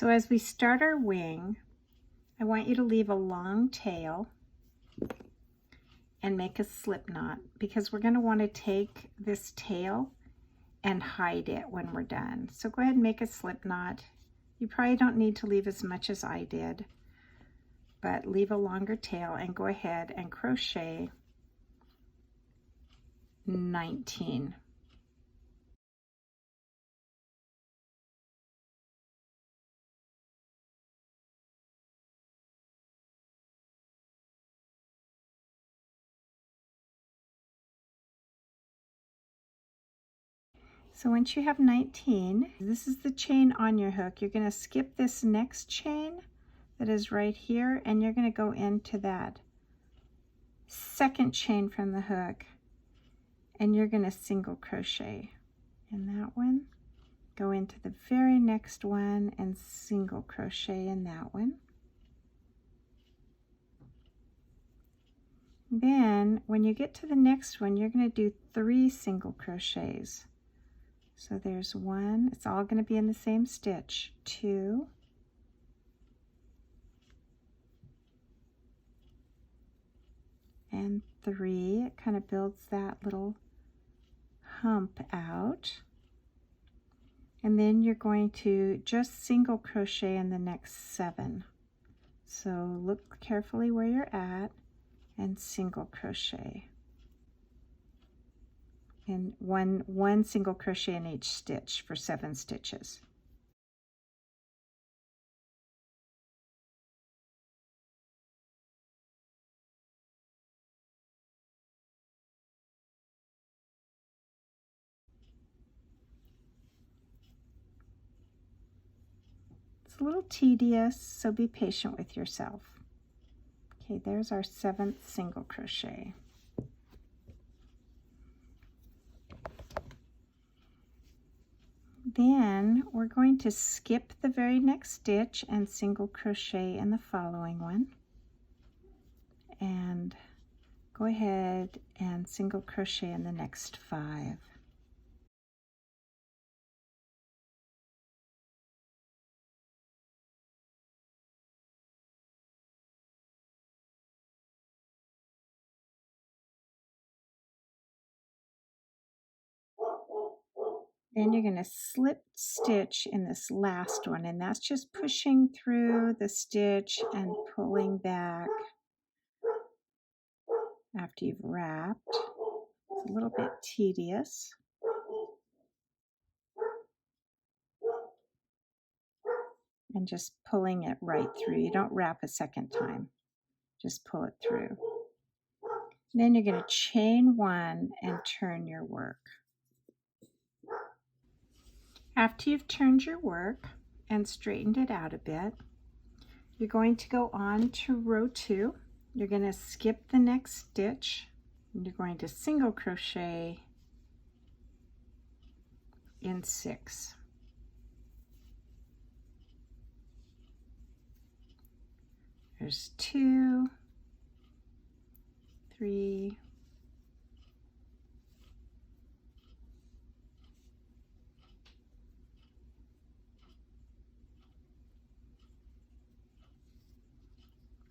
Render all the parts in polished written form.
So as we start our wing, I want you to leave a long tail and make a slip knot, because we're going to want to take this tail and hide it when we're done. So go ahead and make a slip knot. You probably don't need to leave as much as I did, but leave a longer tail and go ahead and crochet 19. So once you have 19, this is the chain on your hook. You're going to skip this next chain that is right here, and you're going to go into that second chain from the hook, and you're going to single crochet in that one, go into the very next one and single crochet in that one. Then when you get to the next one, you're going to do 3 single crochets. So there's 1, it's all going to be in the same stitch, 2, and 3. It kind of builds that little hump out. And then you're going to just single crochet in the next 7. So look carefully where you're at and single crochet. And one single crochet in each stitch for 7 stitches. It's a little tedious, so be patient with yourself. Okay, there's our 7th single crochet. Then we're going to skip the very next stitch and single crochet in the following one, and go ahead and single crochet in the next 5. Then you're going to slip stitch in this last one, and that's just pushing through the stitch and pulling back after you've wrapped. It's a little bit tedious. And just pulling it right through. You don't wrap a second time, just pull it through. Then you're going to chain 1 and turn your work. After you've turned your work and straightened it out a bit, you're going to go on to row 2. You're going to skip the next stitch, and you're going to single crochet in 6. There's 2, 3,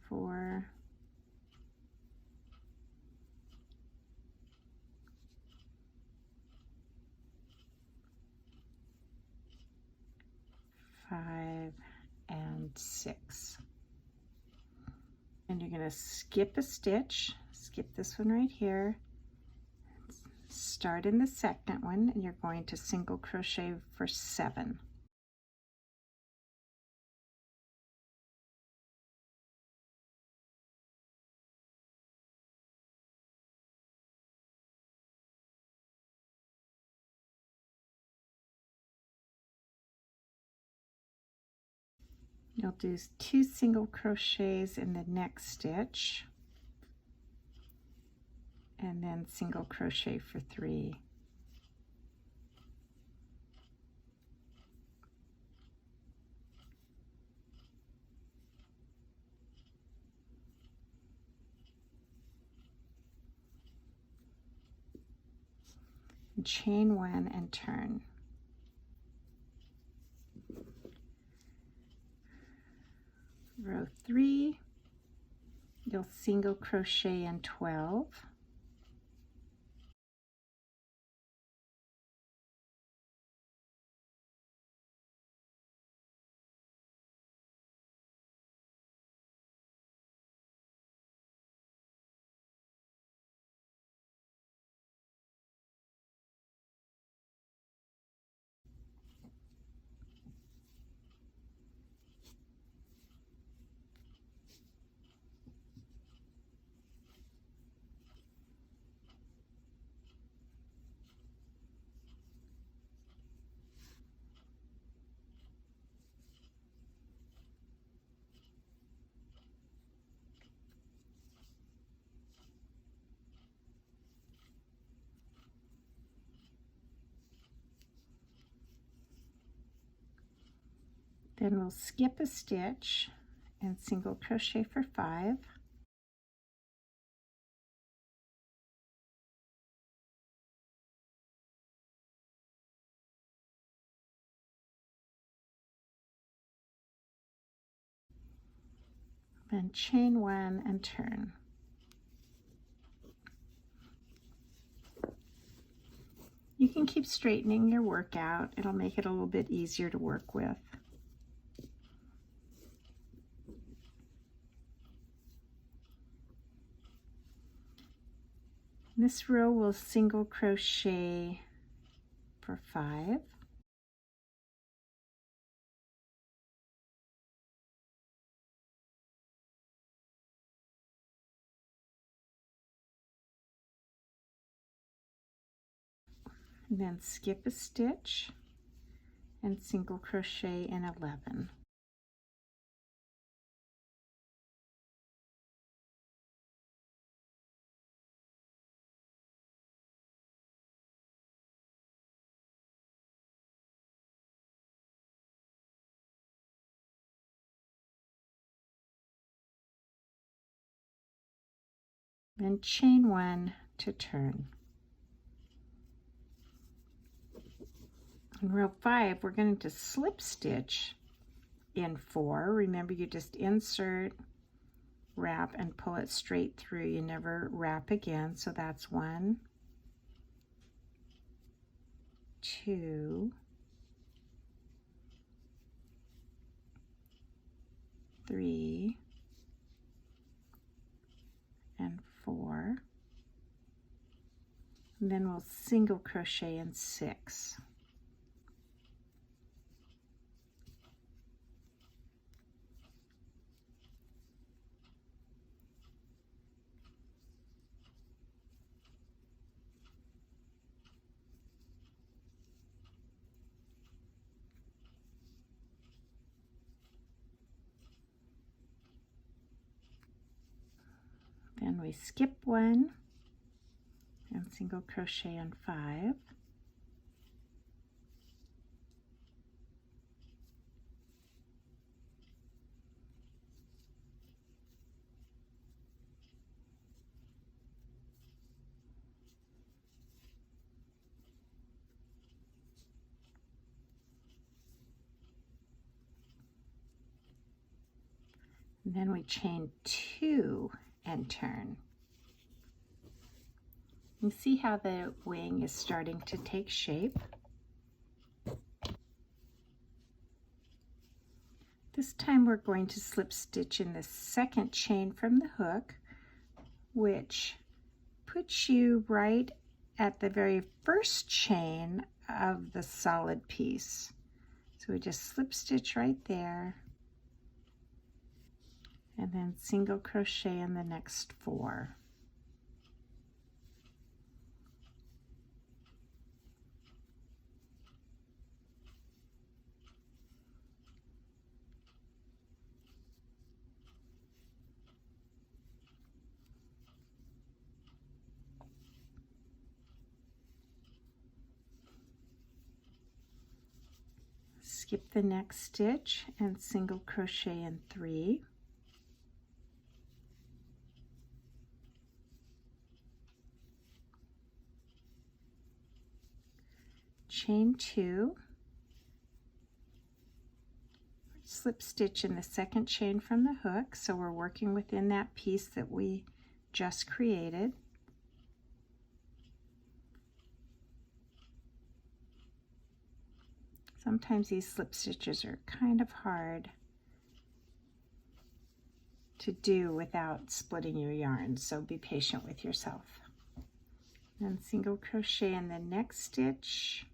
4, 5, and 6. And you're going to skip a stitch, skip this one right here, start in the second one, and you're going to single crochet for 7. You'll do 2 single crochets in the next stitch, and then single crochet for 3. And chain 1 and turn. row 3, you'll single crochet in 12, then we'll skip a stitch and single crochet for 5, then chain 1 and turn. You can keep straightening your work out. It'll make it a little bit easier to work with. This row will single crochet for 5, and then skip a stitch and single crochet in 11. Then chain 1 to turn. In row 5, we're going to slip stitch in 4. Remember, you just insert, wrap, and pull it straight through. You never wrap again. So that's 1, 2, 3, and 4. And then we'll single crochet in 6. Then we skip 1 and single crochet in 5. And then we chain 2 and turn. You see how the wing is starting to take shape. This time we're going to slip stitch in the second chain from the hook, which puts you right at the very first chain of the solid piece. So we just slip stitch right there, and then single crochet in the next 4. Skip the next stitch and single crochet in 3. Chain 2, slip stitch in the second chain from the hook, so we're working within that piece that we just created. Sometimes these slip stitches are kind of hard to do without splitting your yarn, so be patient with yourself. Then single crochet in the next stitch,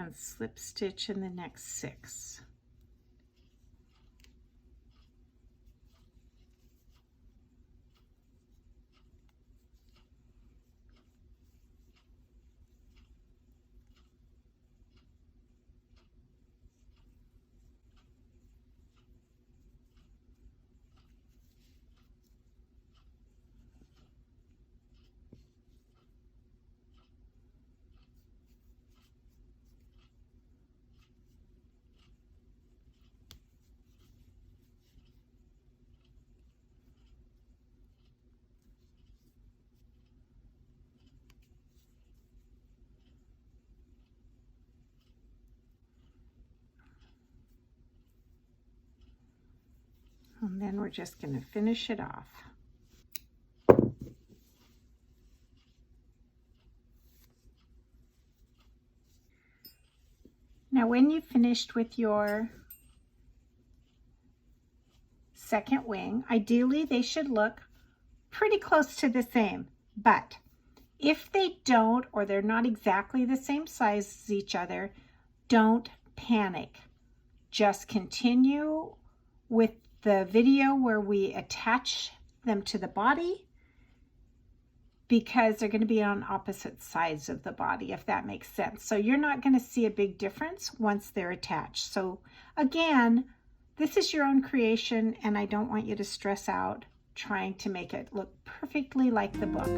and slip stitch in the next 6. And then we're just going to finish it off. Now when you've finished with your second wing, ideally they should look pretty close to the same, but if they don't, or they're not exactly the same size as each other, don't panic. Just continue with the video where we attach them to the body, because they're going to be on opposite sides of the body, if that makes sense. So you're not going to see a big difference once they're attached. So again, this is your own creation, and I don't want you to stress out trying to make it look perfectly like the book.